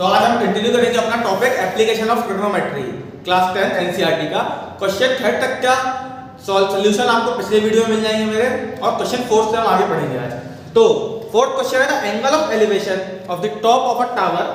तो आज हम कंटिन्यू करेंगे अपना topic application of trigonometry class 10 NCERT का। क्वेश्चन 3 तक का सॉल्यूशन आपको पिछले वीडियो में मिल जाएंगे मेरे, और क्वेश्चन 4 से हम आगे पढ़ेंगे आज। तो फोर्थ क्वेश्चन है the angle of elevation of the top of a tower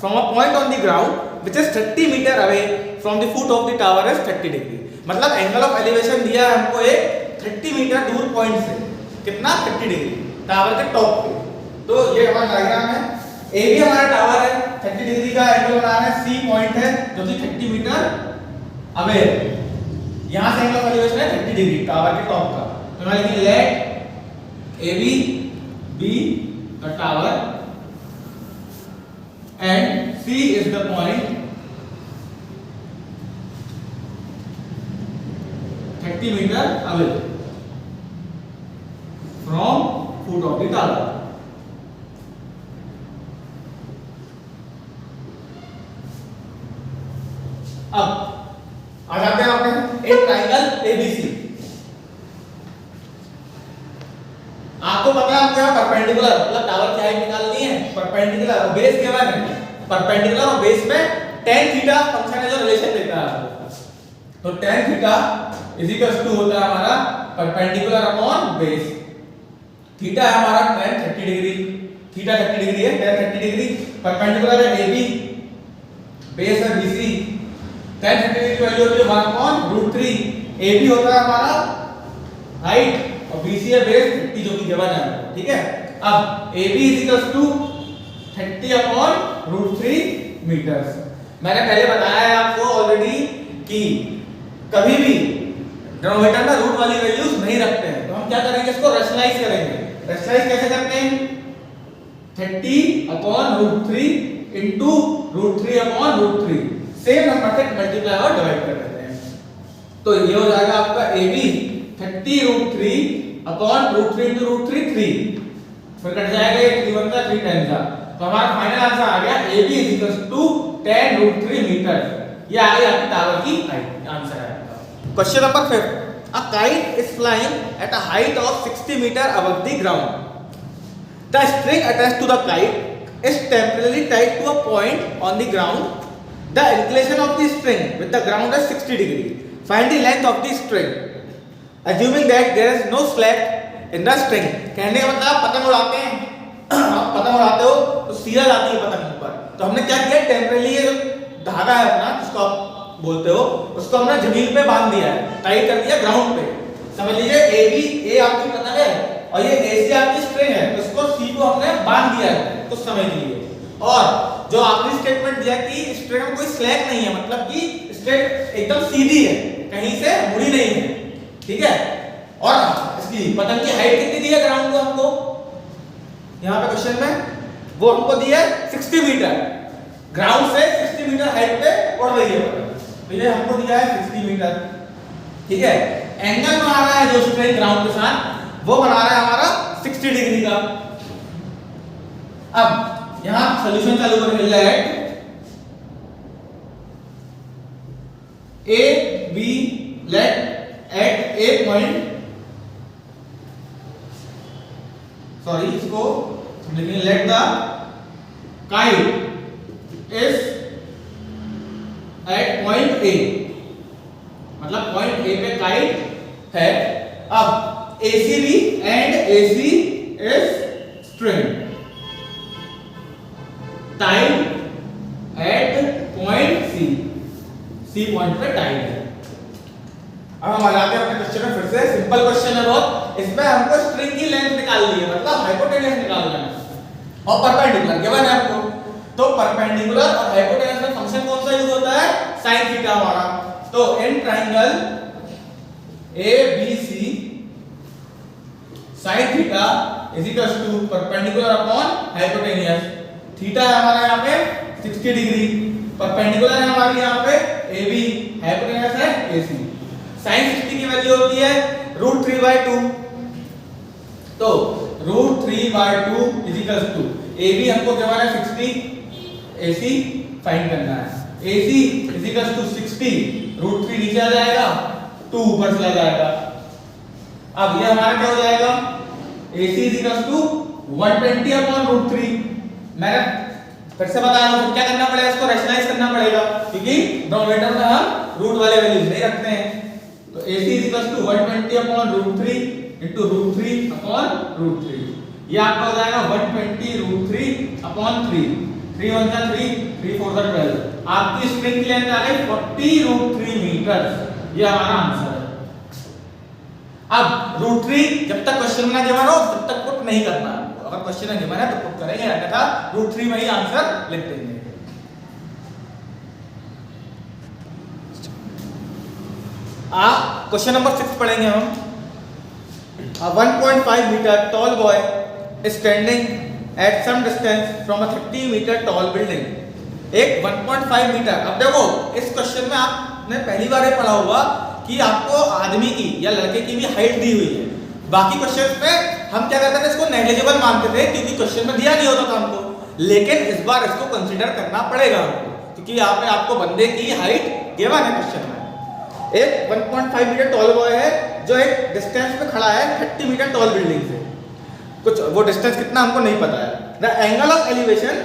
from a point on the ground which is 30 metre away from the foot of the tower is 30 degree. मतलब angle of elevation दिया है हमको एक 30 metre दूर point से, कितना 30 degree tower के top पे। तो ये हमारा डायग्राम है, ए भी हमारा टावर है, 30 डिग्री का एंगल बनाना है, सी पॉइंट है जो कि 30 मीटर अवे है। यहां से एंगल ऑफ एलिवेशन है 30 डिग्री टावर के टॉप का। तो मैं लिखेंगे let A B the tower and C is the point 30 metre away from foot of the tower. अब आ जाते हैं अपने एक ट्रायंगल एबीसी। आपको पता है हमको यहाँ परपेंडिकुलर मतलब टावर की हाइट निकालनी है, परपेंडिकुलर और बेस गिवन है। परपेंडिकुलर और बेस में tan थीटा फंक्शन है जो रिलेशन देता है आपको। तो tan theta is equal to होता है हमारा परपेंडिकुलर अपॉन बेस। थीटा है हमारा tan 30 डिग्री, थीटा 30 डिग्री है, tan 30 डिग्री। परपेंडिकुलर है AB, बेस है BC, tan 30 डिग्री की वैल्यू होती है 1/√3। AB होता है हमारा हाइट और BC है बेस 30 जो कि गिवन है, ठीक है। अब AB = 30/√3 मीटर्स। मैंने पहले बताया है आपको ऑलरेडी कि कभी भी डिनोमिनेटर में रूट वाली वैल्यूज नहीं रखते हैं। तो हम क्या करेंगे, इसको रैशनलाइज करेंगे। रैशनलाइज कैसे करते हैं, 30/√3 into √3/√3 सेम नंबर से मल्टीप्लाई और डिवाइड कर देते हैं। तो ये हो जाएगा आपका AB 30√3/√3 into √3 3, फिर कट जाएगा ये 3 बनता 3 10 का। तो हमारा फाइनल आंसर आ गया AB = 10√3 मीटर। ये आ गई आपकी टावर की हाइट, आंसर है आपका। Question number 5, a kite is flying at a height of 60 meter above the ground. The string attached to the kite is temporarily tied to a point on the ground. The inclination of the string with the ground is 60 degree. Find the length of the string, assuming that there is no slack in the string. कहने का मतलब पतंग उड़ाते हैं, आप पतंग उड़ाते हो तो सीधा जाती है पतंग ऊपर। तो हमने क्या किया, टेम्परेरी ये जो धागा है अपना जिसको आप बोलते हो उसको हमने जमीन पे बांध दिया है, टाइट कर दिया ग्राउंड पे। समझ लीजिए ए आपकी पतंग है और ये AC आपकी स्ट्रिंग है, तो इसको C को हमने बांध दिया है, तो समझ लीजिए। और जो आपने स्टेटमेंट दिया कि स्ट्रिंग में कोई स्लैक नहीं है, मतलब कि स्ट्रिंग एकदम सीधी है, कहीं से मुड़ी नहीं है, ठीक है। और इसकी पतंग की हाइट कितनी दी है ग्राउंड को हमको, यहाँ पे क्वेश्चन में वो हमको दिया है 60 मीटर। ग्राउंड से 60 मीटर हाइट पे उड़ रही है पतंग, तो ये हमको दिया है 60 मीटर, ठीक है। एंगल बना रहा है जो स्ट्रिंग ग्राउंड के साथ, वो बना रहा है हमारा 60 डिग्री का। अब यहां सॉल्यूशन चालू करके let A B let at a point, sorry इसको लिखेंगे let the kite is at point A, मतलब पॉइंट ए पे काइट है। अब ACB and AC is string tied at point C point पे टाइड है। अब हम आ जाते हैं अपने क्वेश्चन में फिर से। सिंपल क्वेश्चन है बहुत, इसमें हमको स्ट्रिंग की लेंथ निकालनी है, मतलब हाइपोटेनस निकालना है और परपेंडिकुलर गिवन है आपको। तो परपेंडिकुलर और हाइपोटेनस में फंक्शन कौन सा यूज होता है, sin थीटा हमारा। तो in triangle ABC sin theta is equal to perpendicular upon hypotenuse. Theta है हमारा यहाँ पे 60 डिग्री, परपेंडिकुलर है हमारी यहाँ पे AB, हाइपोटेनस है AC। sin 60 की वैल्यू होती है √3/2। तो √3/2 इज इक्वल टू AB हमको गिवन है 60, AC फाइंड करना है। AC इज इक्वल टू 60, √3 नीचे आ जाएगा, 2 ऊपर चला जाएगा। अब ये हमारा क्या हो जाएगा, AC इज इक्वल टू 120/√3। मैंने फिर से बताया हूं, क्या करना पड़ेगा, इसको रैशनलाइज करना पड़ेगा क्योंकि डिनोमिनेटर में हम रूट वाले वैल्यूज नहीं रखते हैं। तो AC = 120/√3 into √3/√3, ये आपका हो जाएगा 120√3/3, 3 1 जा 3, 3 4 जा 12। आपकी स्ट्रिंग की लेंथ आ गई 40√3 मीटर, ये हमारा आंसर है। अब √3 जब तक क्वेश्चन में गिवन हो तब तक पुट नहीं करना है, अगर क्वेश्चन में गिवन है तो पुट करेंगे, अन्यथा √3 में ही आंसर लिख देंगे। क्वेश्चन नंबर 6 पढ़ेंगे हम। A 1.5 meter tall boy is standing at some distance from a 30 meter tall building. एक 1.5 मीटर, अब देखो इस क्वेश्चन में आपने पहली बार ये पढ़ा होगा कि आपको आदमी की या लड़के की भी हाइट दी हुई है। बाकी क्वेश्चन में हम क्या करते थे, इसको नेग्लिजिबल मानते थे क्योंकि क्वेश्चन में दिया नहीं होता था हमको, लेकिन इस बार इसको कंसीडर करना पड़ेगा हमको क्योंकि यहाँ पे आपको बंदे की हाइट गिवन है क्वेश्चन में। एक 1.5 मीटर टॉल बॉय है जो एक डिस्टेंस पे खड़ा है 30 मीटर टॉल बिल्डिंग से, कुछ वो डिस्टेंस कितना हमको नहीं पता है। The angle of elevation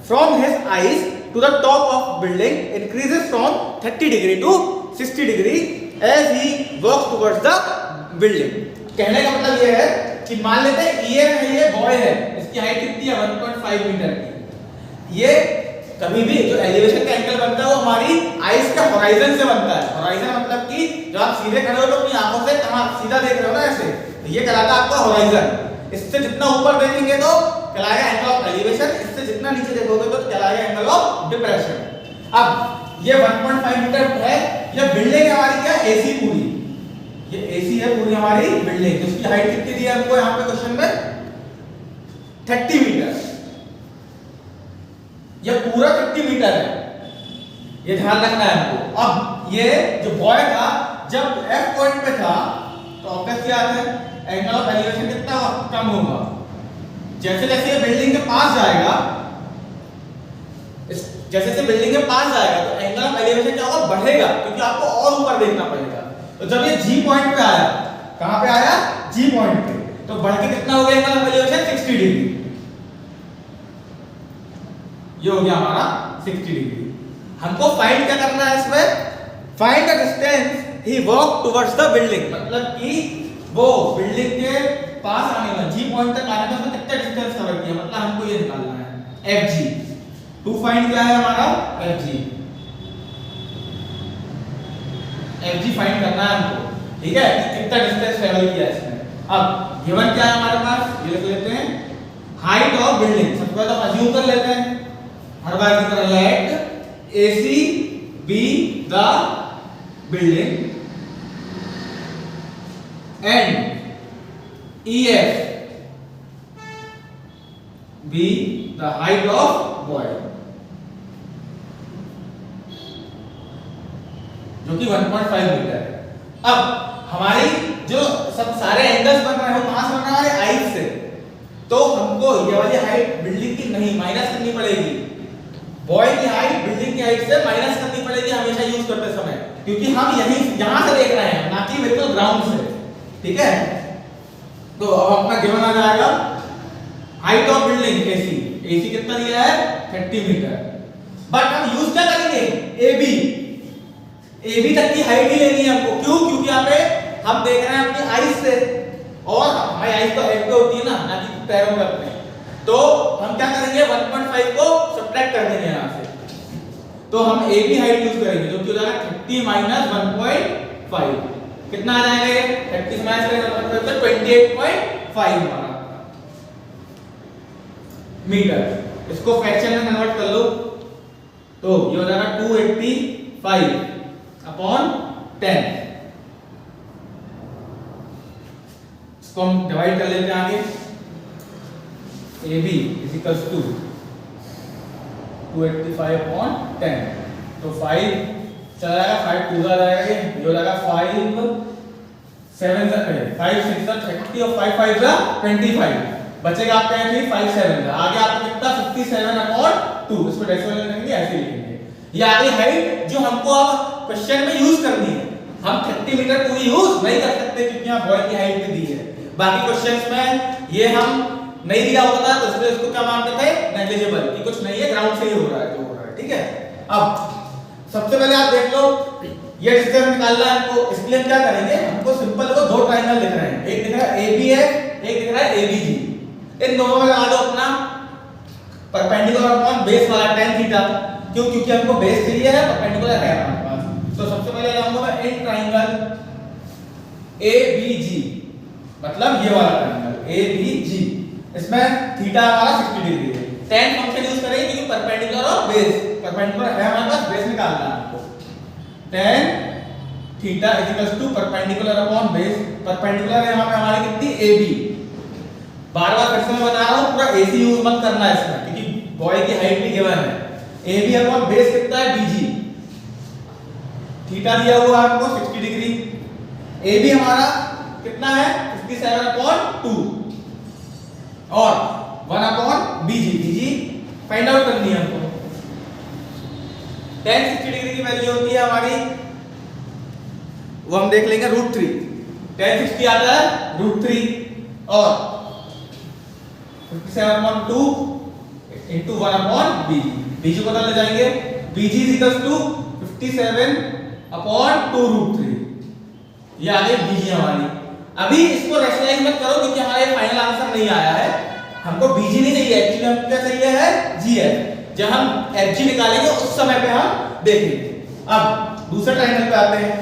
from his eyes to the top of building increases from 30 degree to 60 degree as he walks towards the building. कहने का मतलब ये है कि मान लेते हैं ये बॉय है, इसकी हाइट कितनी है 1.5 मीटर की। ये कभी भी जो एलिवेशन का एंगल बनता है वो हमारी आईज के होराइजन से बनता है। होराइजन मतलब कि जब आप सीधे खड़े हो तो अपनी आंखों से कहां सीधा देख रहे हो ना ऐसे, तो ये कहलाता है आपका होराइजन। इससे जितना ऊपर देखेंगे तो कहलाएगा एंगल ऑफ एलिवेशन, इससे जितना नीचे देखोगे तो कहलाएगा एंगल ऑफ डिप्रेशन। अब ये 1.5 मीटर है, ये बिल्डिंग हमारी क्या एसी पूरी, ये एसी है पूरी हमारी बिल्डिंग, जिसकी हाइट कितनी दी है हमको यहाँ पे क्वेश्चन में 30 मीटर। ये पूरा 30 मीटर है, ये ध्यान रखना है हमको। अब ये जो बॉय था जब F पॉइंट पे था तो ऑब्वियस क्या है, एंगल ऑफ एलिवेशन कितना कम होगा। जैसे जैसे ये बिल्डिंग के पास जाएगा, जैसे जैसे बिल्डिंग के पास जाएगा तो एंगल ऑफ एलिवेशन क्या होगा, बढ़ेगा क्योंकि आपको और ऊपर देखना पड़ेगा। तो जब ये G पॉइंट पे आया, कहां पे आया, G पॉइंट पे, तो बढ़ के कितना हो गया एंगल ऑफ एलिवेशन 60 डिग्री, ये हो गया हमारा 60 डिग्री। हमको फाइंड क्या करना है इसमें, find the distance he walk towards the building, मतलब कि वो बिल्डिंग के पास आने में G पॉइंट तक आने में कितना डिस्टेंस कवर किया, मतलब हमको ये निकालना है FG। टू फाइंड क्या है हमारा FG, FG फाइंड करना है हमको, ठीक है, कितना डिस्टेंस ट्रेवल किया इसने। अब गिवन क्या है हमारे पास, ये लिख लेते हैं हाइट ऑफ बिल्डिंग। सबसे पहले हम अज्यूम कर लेते हैं हर बार की तरह, late AC be the building and EF be the height of boy, जो कि 1.5 मीटर है। अब हमारी जो सब सारे एंगल्स बन रहे हैं वो कहां से बन रहा है, हाइट से, तो हमको ये वाली हाइट बिल्डिंग की नहीं माइनस करनी पड़ेगी। बॉय की हाइट बिल्डिंग की हाइट से माइनस करनी पड़ेगी हमेशा यूज करते समय, क्योंकि हम यहां से देख रहे हैं ना कि बिल्कुल ग्राउंड से, ठीक है। तो अब अपना गिवन आ जाएगा हाइट ऑफ बिल्डिंग AC कितना दिया है 30 मीटर, बट हम यूज क्या करेंगे AB तक की हाइट ही लेनी है हमको। क्यों, क्योंकि यहाँ पे हम देख रहे हैं अपनी आईज से, और हमारी आईज तो हेड पे होती है ना कि पैरों पे अपने, तो हम क्या करेंगे 1.5 को सब्ट्रैक्ट कर देंगे यहाँ से, तो हम AB हाइट यूज करेंगे जो कि हो जाएगा 30 माइनस 1.5, कितना आ जाएगा ये 30 माइनस करेंगे तो 28.5 हमारा मीटर। इसको फ्रैक्शन में कन्वर्ट कर लो तो ये हो जाएगा 285 अपॉन 10। इसको हम डिवाइड कर लेते हैं आगे, AB is equals to 285 upon 10, तो 5 चला जाएगा, 5 2 आ जाएगा, ये हो जाएगा 5 7 5 6 30 और 5 5 25, बचेगा आपका ये 5 7 आगे आपका कितना 57 अपॉन 2, इसको डेसिमल में लिखेंगे ऐसे लिखेंगे। ये आगे हाइट जो हमको अब क्वेश्चन में यूज करनी है, हम 30 मीटर पूरी यूज नहीं कर सकते क्योंकि यहाँ बॉय की हाइट भी दी है। बाकी क्वेश्चंस में ये हम नहीं दिया होता तो इसलिए इसको क्या मानते थे, नेग्लिजिबल, कि कुछ नहीं है, ग्राउंड से ही हो रहा है जो हो रहा है। ठीक है, अब सबसे पहले आप देख लो ये डिस्टेंस निकालना है हमको, इसके लिए क्या करेंगे, हमको सिंपल को दो ट्रायंगल दिख रहे हैं, एक दिख रहा है AB है, एक दिख रहा है ABG। इन दोनों में लगा दो अपना परपेंडिकुलर अपॉन बेस वाला tan थीटा, क्यों, क्योंकि हमको बेस चाहिए है, परपेंडिकुलर है हमारे पास। तो सबसे पहले लगाऊंगा मैं इन ट्रायंगल ABG, मतलब ये वाला ट्रायंगल ABG, इसमें थीटा हमारा 60 डिग्री है। tan फंक्शन यूज करेंगे क्योंकि परपेंडिकुलर और बेस, परपेंडिकुलर है हमारे पास, बेस निकालना है हमको। tan theta is equal to perpendicular upon base, perpendicular है यहाँ पे हमारी कितनी AB। बार-बार फिर से मैं बता रहा हूँ, पूरा AC यूज मत करना है इसमें, क्योंकि बॉय की हाइट भी गिवन है। AB अपॉन बेस कितना है BG, थीटा दिया हुआ है हमको 60 डिग्री, AB हमारा कितना है 57/2 और 1/BG, BG फाइंड आउट करनी है हमको। tan 60 डिग्री की वैल्यू होती है हमारी, वो हम देख लेंगे √3, tan 60 आता है √3 और 57/2 into 1/BG, BG को बदल जाएंगे, BG is equals to 57/2√3, ये आ गई BG हमारी। अभी इसको रैशनलाइज मत करो क्योंकि हमारा ये फाइनल आंसर नहीं आया है, हमको BG नहीं चाहिए, एक्चुअली हमको क्या चाहिए है GF। जब हम FG निकालेंगे उस समय पे हम देखेंगे। अब दूसरे ट्रायंगल पे आते हैं,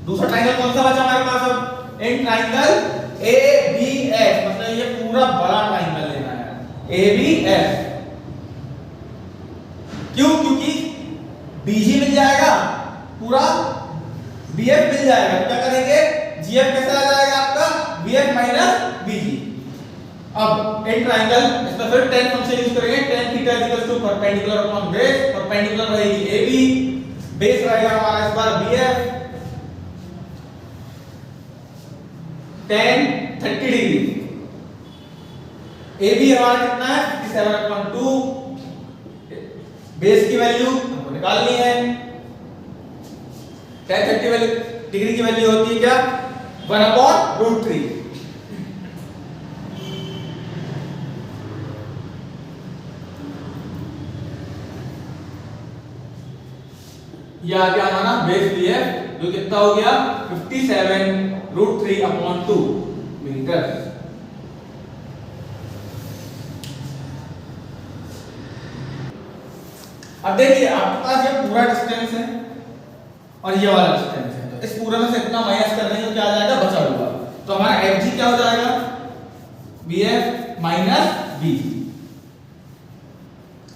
दूसरा ट्रायंगल कौन सा बचा हमारे पास, अब इन ट्रायंगल ABF, मतलब ये पूरा बड़ा ट्रायंगल लेना है ABF। क्यों, क्योंकि BG मिल जाएगा, पूरा BF मिल जाएगा, क्या करेंगे, GF कैसे आ जाएगा आपका BF माइनस BG। अब इन ट्रायंगल इसमें फिर tan फंक्शन यूज करेंगे, tan theta is equal to perpendicular upon base, perpendicular रहेगी AB, बेस रहेगा हमारा इस बार BF, tan 30 डिग्री, AB हमारा कितना है 57/2, बेस की वैल्यू हमको निकालनी है, tan 30 डिग्री की वैल्यू होती है क्या 1/√3। ये आ गया हमारा बेस BF, जो कितना हो गया 57√3/2 मीटर। अब देखिए आपके पास ये पूरा डिस्टेंस है और ये वाला डिस्टेंस है, तो इस पूरे में से इतना माइनस कर देंगे तो क्या आ जाएगा, बचा हुआ, तो हमारा FG क्या हो जाएगा BF माइनस BG।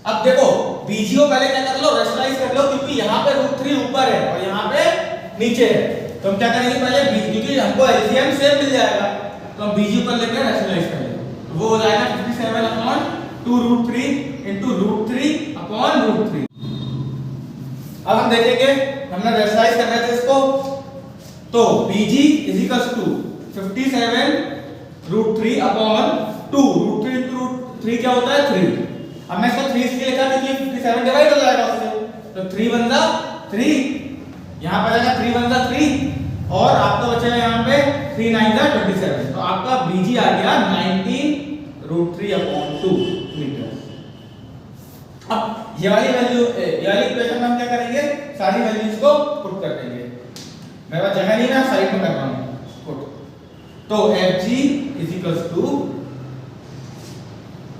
अब देखो BG को पहले क्या कर लो, रैशनलाइज कर लो, क्योंकि यहाँ पे √3 ऊपर है और यहाँ पे नीचे है, तो हम क्या करेंगे पहले BG, क्योंकि हमको LCM सेम मिल जाएगा, तो हम BG ऊपर लेकर रैशनलाइज करेंगे, तो वो हो जाएगा 57/2√3 into √3/√3। अब हम देखेंगे, हमने रैशनलाइज कर रहे थे इसको, तो BG is equals to 57√3/2, √3 into √3 क्या होता है 3। अब मैं इसको 3 इसलिए लिखा क्योंकि 57 डिवाइड हो जाएगा उससे, तो 3 × 1 = 3, यहाँ पर आएगा 3 × 1 = 3 और आपका बचेगा यहाँ पे 3 × 9 = 27, तो आपका BG आ गया 19√3/2 मीटर। अब ये वाली वैल्यू, ये वाली इक्वेशन में हम क्या करेंगे, सारी वैल्यूज को पुट कर देंगे, मेरे पास जगह नहीं है, साइड में कर रहा हूँ पुट। तो FG is equals to,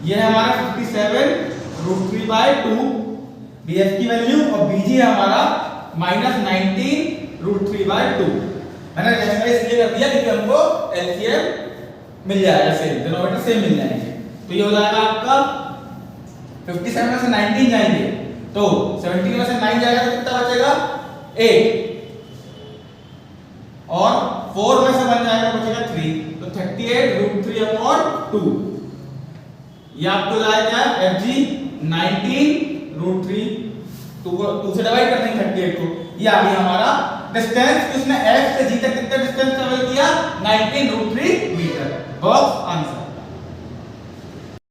ये है हमारा 57√3/2 BF की वैल्यू, और BG है हमारा -19√3/2। मैंने रैशनलाइज इसलिए कर दिया क्योंकि हमको LCM मिल जाएगा, सेम डिनोमिनेटर सेम मिल जाएंगे, तो ये हो जाएगा आपका 57 में से 19 जाएंगे, तो 17 में से 9 जाएगा तो कितना बचेगा 8, और 4 में से 1 जाएगा तो बचेगा 3, तो 38√3/2। ये आपको जाएगा FG 19√3, 2 से डिवाइड कर देंगे 38 को, ये आ गया हमारा डिस्टेंस। उसने F से G तक कितना डिस्टेंस ट्रेवल किया 19√3 मीटर। Box answer.